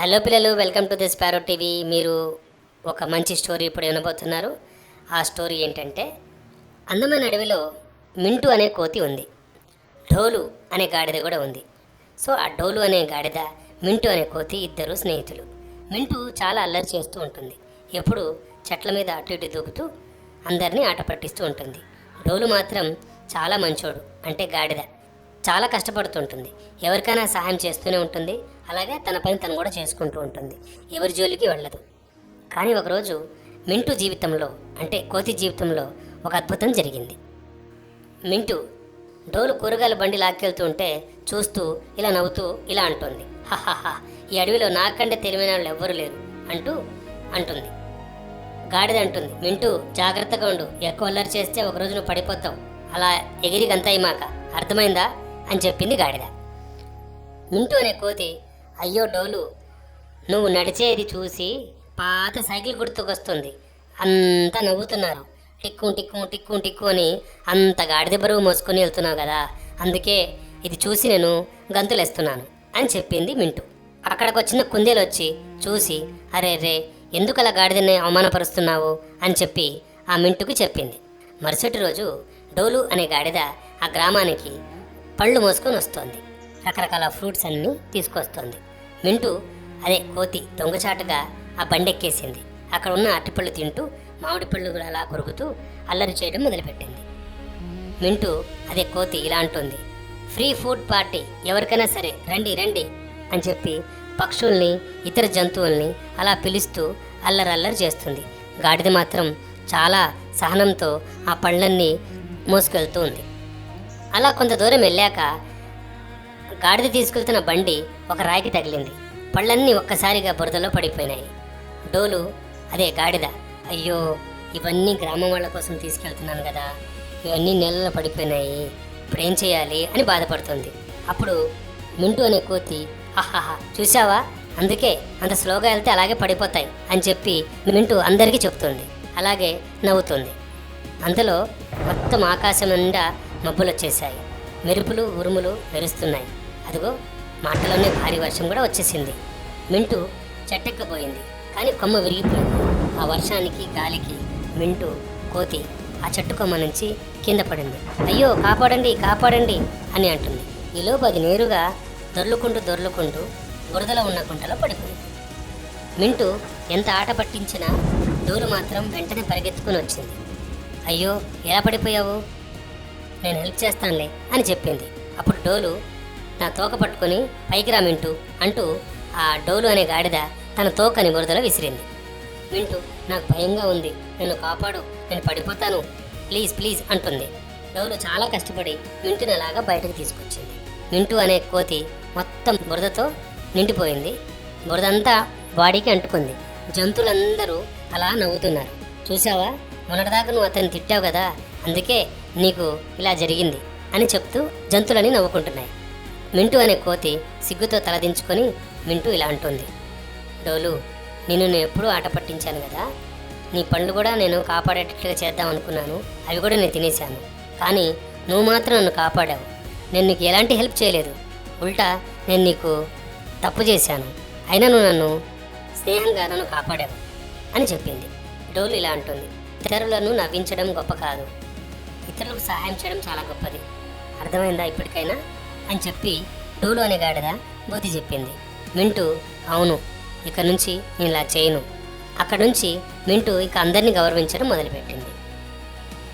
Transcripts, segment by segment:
Hello పిల్లలు, welcome to the sparrow TV. మీరు ఒక మంచి స్టోరీ ఇప్పుడు వినబోతున్నారు. ఆ స్టోరీ ఏంటంటే, అందమైన అడవిలో మింటూ అనే కోతి ఉంది. ఢోలు అనే గాడిద కూడా ఉంది. సో ఆ ఢోలు అనే గాడిద, మింటూ అనే కోతి ఇద్దరు స్నేహితులు. మింటూ చాలా అల్లరి చేస్తూ ఉంటుంది. ఎప్పుడు చెట్ల మీద అటు ఇటు దూకుతూ అందరినీ ఆట పట్టిస్తూ ఉంటుంది. ఢోలు మాత్రం చాలా మంచోడు, అంటే గాడిద చాలా కష్టపడుతుంటుంది. ఎవరికైనా సహాయం చేస్తూనే ఉంటుంది. అలాగే తన పని తను కూడా చేసుకుంటూ ఉంటుంది. ఎవరి జోలికి వెళ్ళదు. కానీ ఒకరోజు మింటూ జీవితంలో, అంటే కోతి జీవితంలో ఒక అద్భుతం జరిగింది. మింటూ డోలు కూరగాయల బండి లాక్కెళ్తూ ఉంటే చూస్తూ ఇలా నవ్వుతూ ఇలా అంటుంది, హహహా, ఈ అడవిలో నాకంటే తెలివైన వాళ్ళు ఎవ్వరూ లేరు అంటుంది. గాడిద అంటుంది, మింటూ జాగ్రత్తగా ఉండు, ఎక్కువ అల్లరి చేస్తే ఒకరోజు నువ్వు పడిపోతావు, అలా ఎగిరి గంతయ్యమాక, అర్థమైందా అని చెప్పింది గాడిద. మింటూ అనే కోతి, అయ్యో డోలు, నువ్వు నడిచేది చూసి పాత సైకిల్ గుర్తుకొస్తుంది. అంతా నవ్వుతున్నారు, టిక్కు టిక్కు టిక్కు టిక్కు అని అంత గాడిద బరువు మోసుకొని వెళ్తున్నావు కదా, అందుకే ఇది చూసి నేను గంతులేస్తున్నాను అని చెప్పింది మింటూ. అక్కడికి వచ్చిన కుందేలు వచ్చి చూసి, అరే రే, ఎందుకు అలా గాడిదని అవమానపరుస్తున్నావు అని చెప్పి ఆ మింటుకి చెప్పింది. మరుసటి రోజు డోలు అనే గాడిద ఆ గ్రామానికి పళ్ళు మోసుకొని వస్తోంది. రకరకాల ఫ్రూట్స్ అన్నీ తీసుకొస్తోంది. మింటూ, అదే కోతి, దొంగచాటుగా ఆ బండెక్కేసింది. అక్కడ ఉన్న అరటిపళ్ళు తింటూ, మామిడి పళ్ళు కూడా అలా కొరుకుతూ అల్లరి చేయడం మొదలుపెట్టింది. మింటూ, అదే కోతి, ఇలా అంటుంది, ఫ్రీ ఫుడ్ పార్టీ, ఎవరికైనా సరే రండి రండి అని చెప్పి పక్షుల్ని, ఇతర జంతువుల్ని అలా పిలుస్తూ అల్లరి చేస్తుంది. గాడిద మాత్రం చాలా సహనంతో ఆ పళ్ళన్నీ మోసుకెళ్తూ ఉంది. అలా కొంత దూరం వెళ్ళాక గాడిద తీసుకెళ్తున్న బండి ఒక రాయికి తగిలింది. పళ్ళన్నీ ఒక్కసారిగా బురదలో పడిపోయినాయి. డోలు, అదే గాడిద, అయ్యో, ఇవన్నీ గ్రామం వాళ్ళ కోసం తీసుకెళ్తున్నాను కదా, ఇవన్నీ నెలలో పడిపోయినాయి, ఇప్పుడు ఏం చేయాలి అని బాధపడుతుంది. అప్పుడు మింటూ అనే కోతి, ఆహాహా, చూసావా, అందుకే అంత స్లోగా వెళ్తే అలాగే పడిపోతాయి అని చెప్పి మింటూ అందరికీ చెప్తుంది. అలాగే నవ్వుతుంది. అంతలో మొత్తం ఆకాశం నిండా మబ్బులు వచ్చేసాయి. మెరుపులు ఉరుములు మెరుస్తున్నాయి. అదిగో మాటలోనే భారీ వర్షం కూడా వచ్చేసింది. మింటూ చెట్టెక్కబోయింది, కానీ కొమ్మ విరిగిపోయింది. ఆ వర్షానికి గాలికి మింటూ కోతి ఆ చెట్టు కొమ్మ నుంచి కింద పడింది. అయ్యో, కాపాడండి కాపాడండి అని అంటుంది. ఈలోపు అది నేరుగా దొర్లుకుంటూ బురదలో ఉన్న గుంటలో పడిపోయింది. మింటూ ఎంత ఆట పట్టించినా డోలు మాత్రం వెంటనే పరిగెత్తుకుని వచ్చింది. అయ్యో, ఎలా పడిపోయావు, నేను హెల్ప్ చేస్తానులే అని చెప్పింది. అప్పుడు డోలు, నా తోక పట్టుకొని పైకి రా మింటూ అంటూ ఆ డోలు అనే గాడిద తన తోకని బురదలో విసిరింది. మింటూ, నాకు భయంగా ఉంది, నన్ను కాపాడు, నేను పడిపోతాను, ప్లీజ్ ప్లీజ్ అంటుంది. డోలు చాలా కష్టపడి మింటూని అలాగా బయటకు తీసుకొచ్చింది. మింటూ అనే కోతి మొత్తం బురదతో నిండిపోయింది. బురదంతా బాడీకి అంటుకుంది. జంతువులందరూ అలా నవ్వుతున్నారు. చూసావా, మొన్నటిదాకా నువ్వు అతన్ని తిట్టావు కదా, అందుకే నీకు ఇలా జరిగింది అని చెప్తూ జంతువులని నవ్వుకుంటున్నాయి. మింటూ అనే కోతి సిగ్గుతో తలదించుకొని మింటూ ఇలా అంటుంది, డోలు, నేను ఎప్పుడూ ఆట పట్టించాను కదా, నీ పళ్ళు కూడా నేను కాపాడేటట్లుగా చేద్దాం అనుకున్నాను, అవి కూడా నేను తినేశాను, కానీ నువ్వు మాత్రం నన్ను కాపాడావు, నేను నీకు ఎలాంటి హెల్ప్ చేయలేదు, ఉల్టా నేను నీకు తప్పు చేశాను, అయినా నువ్వు నన్ను స్నేహంగా నన్ను కాపాడావు అని చెప్పింది. డోలు ఇలా అంటుంది, ఇతరులను నవ్వించడం గొప్ప కాదు, ఇతరులకు సహాయం చేయడం చాలా గొప్పది, అర్థమైందా ఇప్పటికైనా అని చెప్పి డోలు అనే గాడిద బుద్ధి చెప్పింది. మింటూ, అవును, ఇక నుంచి నేను ఇలా చేయను. అక్కడి నుంచి మింటూ ఇక అందరినీ గౌరవించడం మొదలుపెట్టింది.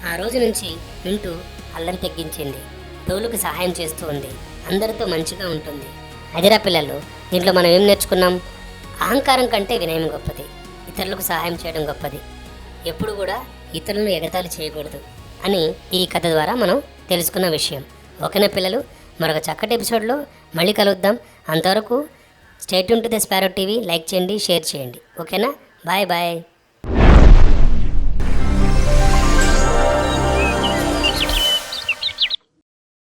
ఆ రోజు నుంచి మింటూ అల్లరి తగ్గించింది. డోలుకి సహాయం చేస్తూ ఉంది. అందరితో మంచిగా ఉంటుంది. అదిరా పిల్లలు, దీంట్లో మనం ఏం నేర్చుకున్నాం? అహంకారం కంటే వినయం గొప్పది, ఇతరులకు సహాయం చేయడం గొప్పది, ఎప్పుడు కూడా ఇతరులను ఎగతాళి చేయకూడదు అని ఈ కథ ద్వారా మనం తెలుసుకున్న విషయం. ఓకేనా పిల్లలు, మరొక చక్కటి ఎపిసోడ్లో మళ్ళీ కలుద్దాం. అంతవరకు stay tune to the sparrow TV. Like చేయండి, షేర్ చేయండి. ఓకేనా, బాయ్ బాయ్.